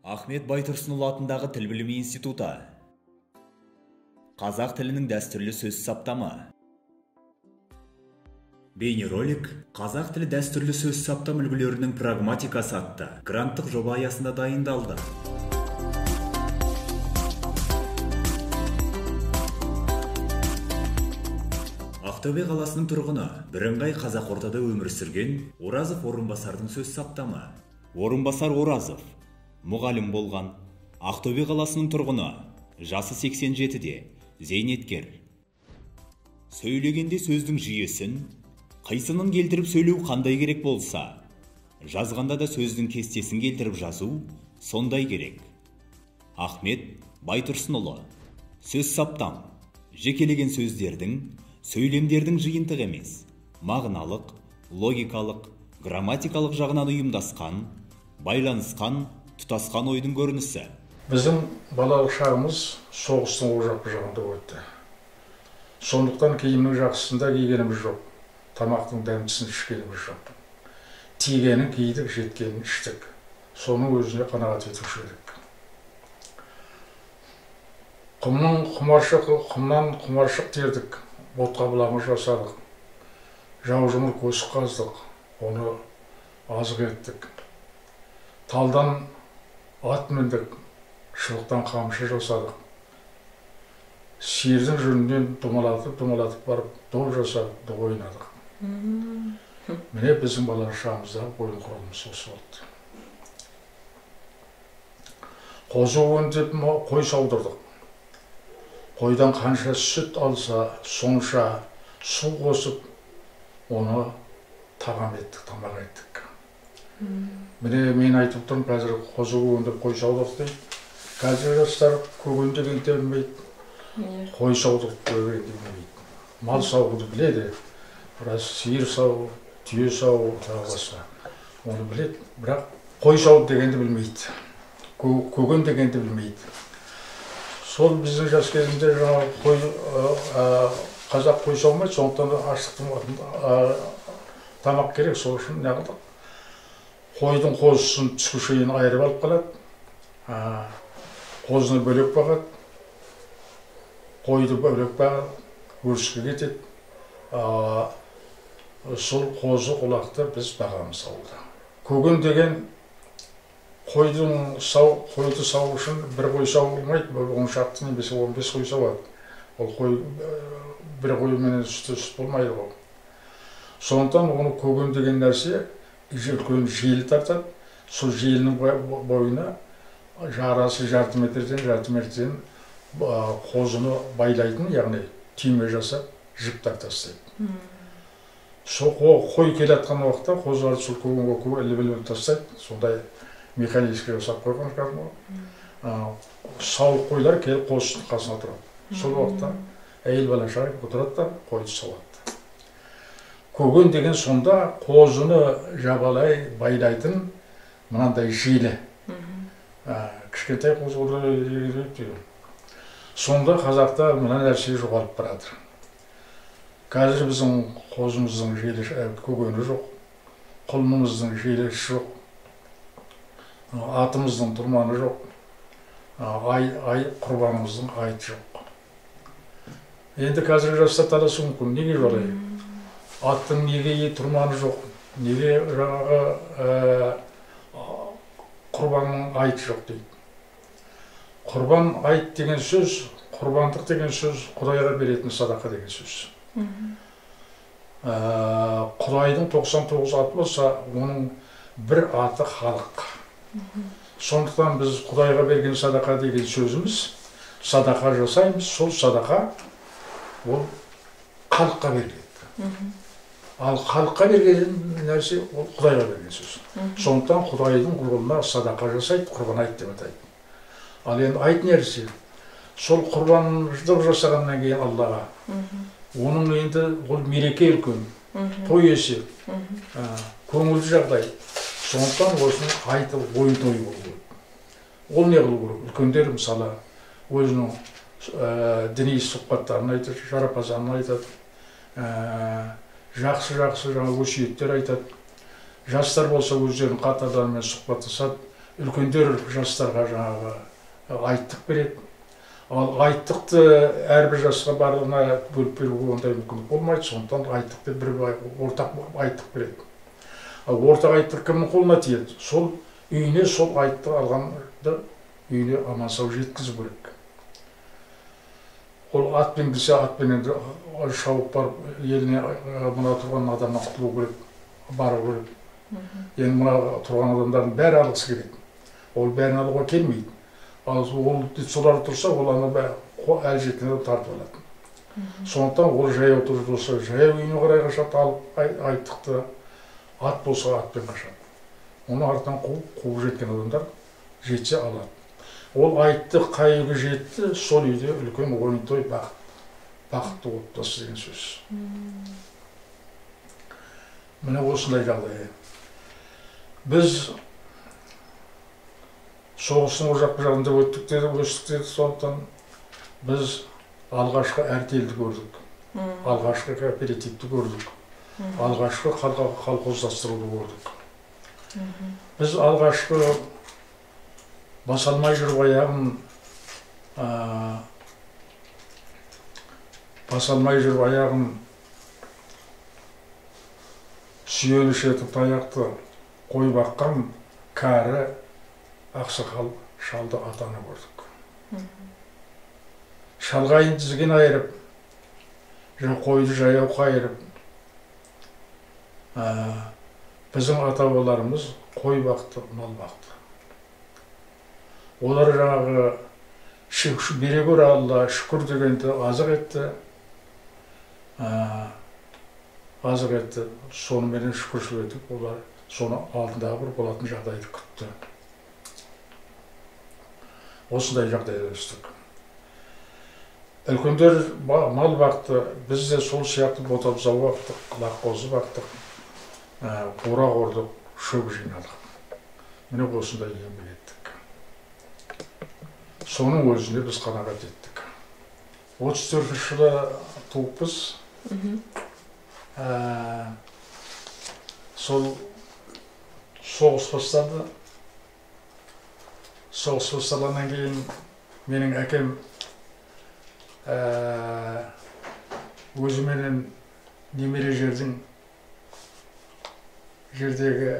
Ахмет Байтұрсынұлы атындағы тіл білімі институты. Қазақ тілінің дәстүрлі сөз саптамы. Бейнеролик қазақ тілі дәстүрлі сөз саптам үлгілерінің прагматикасы атты гранттық жоба аясында дайындалды. Ақтөбе қаласының тұрғыны, бірыңғай қазақ ортада өмір сүрген Оразов Орынбасардың сөз саптамы. Орынбасар Оразов мұғалім болған, Ақтөбе қаласының тұрғыны, жасы 87-де, зейнеткер. Сөйлегенде сөздің жүйесін, қисынын келтіріп сөйлеу қандай керек болса, жазғанда да сөздің кестесін келтіріп жазу сондай керек. Ахмет Байтұрсынұлы. Сөз саптам, жекелеген сөздердің, сөйлемдердің жиынтығы емес, мағыналық, логикалық, грамматикалық жағынан ұйымдасқан, байланысқан, тұтасқан ойдың көрінісі. Біздің балалық шағымыз соғыстың оқ жақ жағында өтті. Сондықтан киімнің жақсысында кигеніміз жоқ, тамақтың дәмдісін ішкеніміз жоқ. Тигенін кидік, жеткенін іштік. Соның өзіне қанағат етуші едік. Құмнан құмаршық тердік, отқа бұлаңы жасадық. Жаужұмыр көсік қаздық, оны азық еттік. Талдан ат міндік, шылықтан қамшы жасадық. Сиырдың жүнінен думалатып барып, доп жасадық, доп ойнадық. Міне біздің балалық шағымыздағы ойын құралымыз осы болды. Қозы ойын деп қой саудырдық. Қойдан қанша сүт алса, сонша су қосып, оны тағам еттік, тамақ еттік. Міне мен айтып тұрмын, қазір қозы ойын деп қой саудырдық дейді. Қазір жастар көген деген де білмейді, қой саудырдық деген де білмейді. Мал сауғуды біледі, біраз сиыр сау, түйе сау, тағы басқа. Оны біледі, бірақ қой сауды дегенді білмейді. Көген дегенді білмейді. Сол біздің жас кезінде қазақ қой саумайды, сондықтан аштықтың тамақ керек, сол үшін не қылдық. Қойдың қозысын түскі шейін айырып алып қалады, қозыны бөлек бағады, қойды бөлек бағады, өріске кетеді. Сол қозы құлақты біз бағамыз ауылда. Көген деген қойды сау үшін бір қой сау болмайды, 10 шақты немесе 15 қой сауады. Ол қой бір қойменен сүт болмайды ғой. Сондықтан оны көген деген нәрсе үлкен желі тартады. Сол желінің бойына жарасы жарты метрден қозыны байлайтын, яғни түйме жасап, жіп тастайды. Сол қой келатқан уақытта қозыларды сол көгенге іліп тастайды. Сондай механически жасап қойған шығар. Сауық қойлар келіп қозының қасына тұрады. Сол уақытта әйел бала шағып отырады да қойды сауады. Көген деген сонда қозыны жабалай байлайтын мынандай желі. Кішкентай қозы сонда қазақта мына нәрсе жоғалып барады. Қазір біздің қозымыздың желі көгені жоқ, құлынымыздың желісі жоқ, атымыздың тұрманы жоқ, құрбанымыздың айты жоқ. Енді қазір жастар таласы мүмкін, неге жолай? Аттың неге тұрманы жоқ, неге құрбанның айты жоқ дейді. Құрбан айт деген сөз, құрбандық деген сөз, Құдайға беретін садақа деген сөз. Құдайдың 99 аты болса, оның бір аты халық. Сондықтан біз Құдайға берген садақа деген сөзіміз, садақа жасаймыз, сол садақа ол халыққа беріледі. Ал халыққа берген нәрсе ол Құдайға берген сөз. Сондықтан Құдайдың құлына садақа жасайды, құрбан айт деп атайды. Ал енді айт нәрсе, сол құрбандық жасағаннан кейін Аллаға, оның енді ол мереке үлкен, той есеп, көңілді жағдай. Сондықтан осының айты ойын тойы болу керек. Ол не қылу керек? Үлкендер мысалы өзінің діни сұхбаттарын айтады, жарапазанын айтады, жақсы жаңа өсиеттер айтады. Жастар болса өздерінің қатарларымен сұхбаттасады, үлкендер жастарға жаңағы айттық береді. Ал айттықты әрбір жасқа барлығына бөліп беруге ондай мүмкіндік болмайды, сондықтан айттықты бір ортақ айттық береді. Ал ортақ айттық кімнің қолына тиеді? Сол үйіне сол айттық алғанды үйіне аман сау жеткізу керек. Ол атпен келсе атпенен шауып барып еліне мына тұрған адамнан құтылу керек, бару керек. Енді мына тұрған адамдардың бәрі алғысы келеді. Ол бәрін алуға келмейді. Ал ол солар тұрса, ол ана әл жеткенде тартып алады. Сондықтан ол жаяу тұрып болса, жаяу үйіне қарай қашады, алып айттықты, ат болса атпен қашады. Оны артынан қуып жеткен адамдар жетсе алады. Ол айтты қай үйге жетті, сол үйде үлкен ойын той бақытты отбасы деген сөз. Міне осындай жағдай. Біз соғыстың ол жақ жағында өттік деді, сондықтан біз алғашқы артельді көрдік, алғашқы кооперативті көрдік, алғашқы колхоздастыруды көрдік. Біз алғашқы бас алмай жүріп аяғын сүйеніш етіп таяқты қой баққан кәрі ақсақал шалды атаны көрдік. Шалғайын тізген айырып, қойды жаяу қайырып, біздің ата-бабаларымыз қой бақты, мал бақты. Олар жаңағы бере гөр Алла, шүкір дегенді азық етті, сонымен шүкіршілік етіп, олар соны алдындағы бір болатын жағдайды күтті. Осындай жағдайда өстік. Үлкендер мал бақты, біз де сол сияқты ботабзау бақтық, лаққозы бақтық, орақ ордық, шөп жинадық. Міне осындай еңбек еттік. Соның өзінде біз қанағат еттік. 34 жылы туыппыз. Сол соғыс басталды. Соғыс басталғаннан кейін менің әкем өзіменен немере жердегі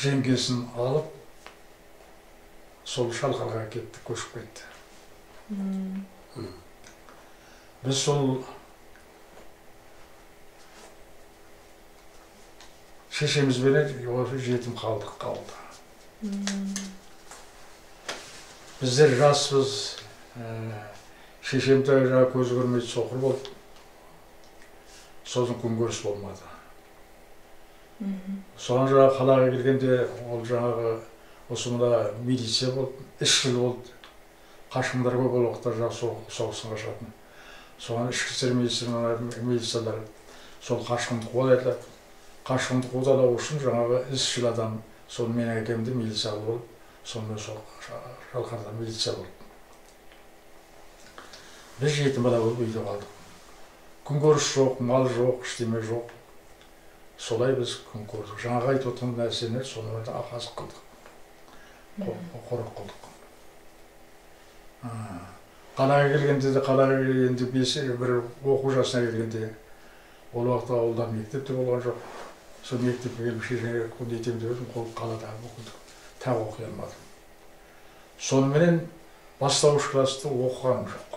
жеңгесін алып, сол Шалқарға кетті, көшіп кетті. Біз сол шешемізбенен жетім қалды. Біздер жаспыз, шешемді көзі көрмейді, соқыр болды. Сосын күнкөріс болмады. Соған қалаға келгенде, ол жаңағы осы мұнда милиция болды, 3 жыл болды. Қашқындар көп ол уақытта соғыстан қашатын. Соған ішкі істер милициялары сол қашқынды қуалайды. Қашқынды қудалау үшін жаңағы 3 жыл адам сол менің әкемді милиция болып, сонымен сол Шалқарда милиция болды. Біз жетім бала болып үйде қалдық. Күнкөріс жоқ, мал жоқ, ештеме жоқ. Солай біз күн көрдік. Жаңағы айтып отырған нәрсені сонымен ақазық қылдық. Қорық қылдық. Қалаға келгенде бір оқу жасына келгенде, ол уақытта ауылда мектеп те болған жоқ. Сол мектепке келіп шешеме нетем деп едім, қаладағы оқыдық. Тағы оқи алмадым. Соныменен бастауыш класты оқығаным жоқ.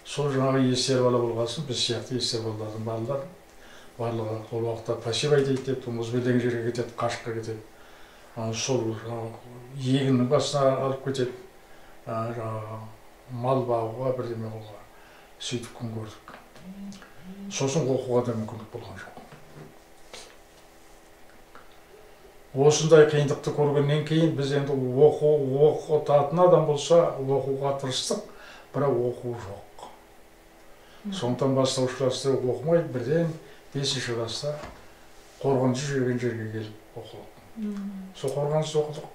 Сол жаңағы естер бала болғасын, біз сияқты естер балалардың барлығы ол уақытта пасибай дейді, мұзбелдеген жерге кетеді, қашыққа кетеді. Сол егіннің басына алып кетеді, мал бағуға, бірдеме қолға сөйтіп күн көрдік. Сосын оқуға да мүмкіндік болған жоқ. Осындай қиындықты көргеннен кейін біз енді оқытатын адам болса оқуға тырыстық, бірақ оқу жоқ. Сондықтан бастауыш класста оқымай, бірден 5-ші класста Қорғаныс жүрген жерге келіп оқыдық. Сол Қорғанысты оқыдық.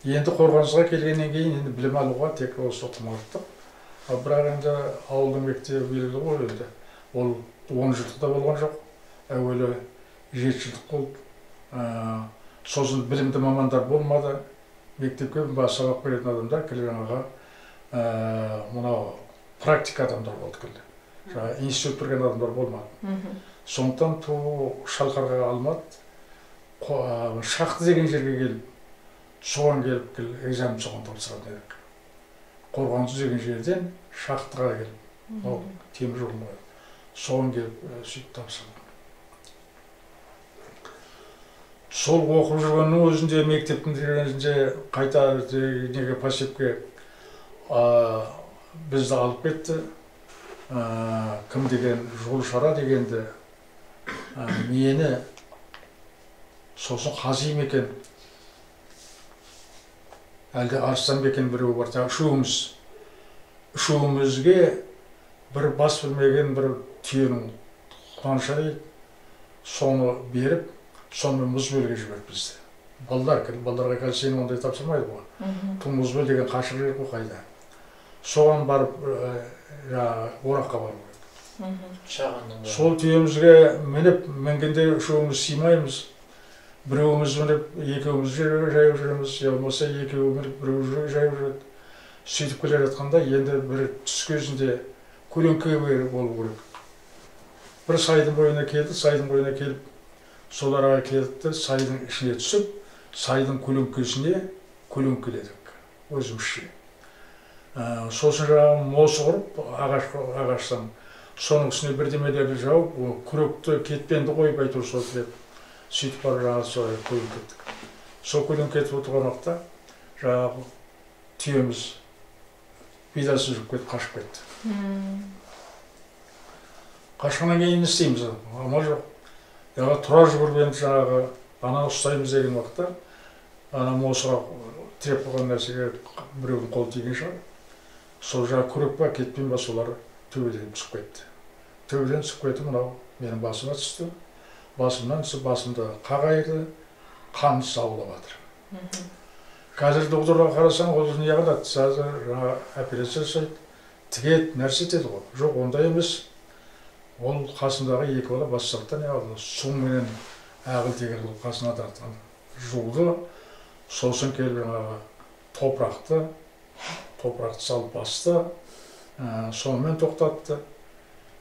Енді Қорғанысқа келгеннен кейін енді білім алуға тек осы оқымадық. Бірақ енді ауылдың мектебі белгілі ғой енді. Ол 10 жылдықта болған жоқ. Әуелі 7 жылдық болды. сосын білімді мамандар болмады. Мектепке сабақ беретін адамдар келе жаңағы мынау практика адамдар болды келді. Жаңағы институт бітірген адамдар болмады. Сондықтан шалқарға алмады. Шақты деген жерге келіп, соған келіп экзамен соған тапсыратын едік. Қорғанды деген жерден Шақтыға келіп, ол темір жолын қойды. Соған келіп сөйтіп тапсырдым. Сол оқып жүргеннің өзінде, мектептің жүргенінде қайта неге посепке бізді алып кетті. Кім деген Жолшара дегенді мені сосын Қазим екен, әлде Арыстанбек екен біреу бар. Үшеумізге бір бас білмеген бір түйенің қанша дейді, соны беріп, сонымен Мұзбелге жіберіп бізді. Балдарға қазір сені ондай тапсырмайды ғой. Бұл Мұзбел деген қашық жер ғой қайда. Соған барып, ораққа барып керек. Сол түйемізге мінгенде үшеуміз сыймаймыз. Біреуіміз мініп, екеуіміз жаяу жүреміз, болмаса екеуі мініп, біреу жаяу жүреді. Сөйтіп келе жатқанда енді бір түс кезінде көлеңке болу керек. Бір сайдың бойына келіп, сол араға келді, сайдың ішіне түсіп, сайдың көлеңкесіне көлеңкеледік, өзімізше. Сосын жаңағы мосы құрып, ағаштан, соның үстіне бірдемелерді жауып, күректі, кетпенді қойып айтыр сол деп, сөйтіп бар жаңағы солай көлеңкеттік. Сол көлеңкетіп отырған уақытта жаңағы түйеміз бидасын жүріп кетіп, қашып кетті. Қашқаннан кейін не істейміз? Амал жоқ. Тұра жүгіргенді жаңағы ананы ұстаймыз деген уақытта, ана мосыға тіреп қойған нәрсеге біреудің қолы тиген шығар. Сол жаңағы күрек па, кетпен ба, солар төбеден түсіп кетті. Төбеден түсіп кетті, мынау менің басыма түсті. Басымнан түсіп, басымды қағайды, қан саулап жатыр. Қазір докторға қарасаң, ол не қылады? Қазір операция жасайды, тігеді, нәрсе етеді ғой. Жоқ, ондай емес. Ол қасындағы екі бала бас жақтан суменен әғіл-тегіл қасына тартқан жуды. Сосын келіп топырақты салып басты. Сонымен тоқтатты.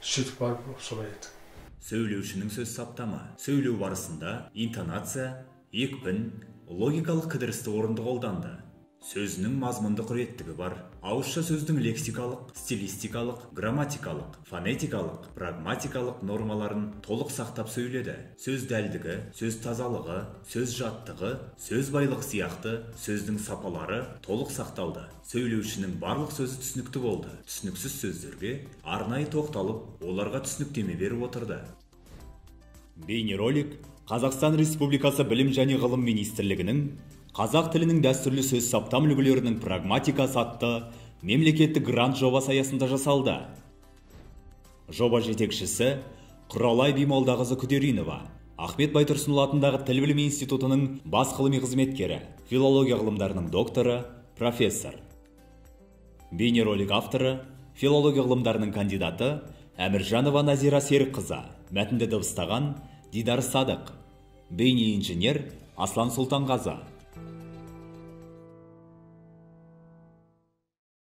Сөйтіп барып солай еді. Сөйлеушінің сөз саптама. Сөйлеу барысында интонация, екпін, логикалық кідірісті орынды қолданды. Сөзінің мазмұндық реттігі бар. Ауызша сөздің лексикалық, стилистикалық, грамматикалық, фонетикалық, прагматикалық нормаларын толық сақтап сөйледі. Сөз дәлдігі, сөз тазалығы, сөз жаттығы, сөз байлығы сияқты сөздің сапалары толық сақталды. Сөйлеушінің барлық сөзі түсінікті болды. Түсініксіз сөздерге арнайы тоқталып, оларға түсініктеме беріп отырды. Бейнеролик Қазақстан Республикасы Білім және ғылым министрлігінің Қазақ тілінің дәстүрлі сөз саптам үлгілерінің прагматикасы атты мемлекеттік грант жобасы аясында жасалды. Жоба жетекшісі Құралай Бимолдағызы Күдеринова, Ахмет Байтұрсынұлы атындағы Тіл білімі институтының бас ғылыми қызметкері, филология ғылымдарының докторы, профессор. Бейнеролик авторы, филология ғылымдарының кандидаты Әміржанова Назира Серікқызы, мәтінді дыбыстаған Дидар Садық, бейне инженер Аслан Сұлтанғазы.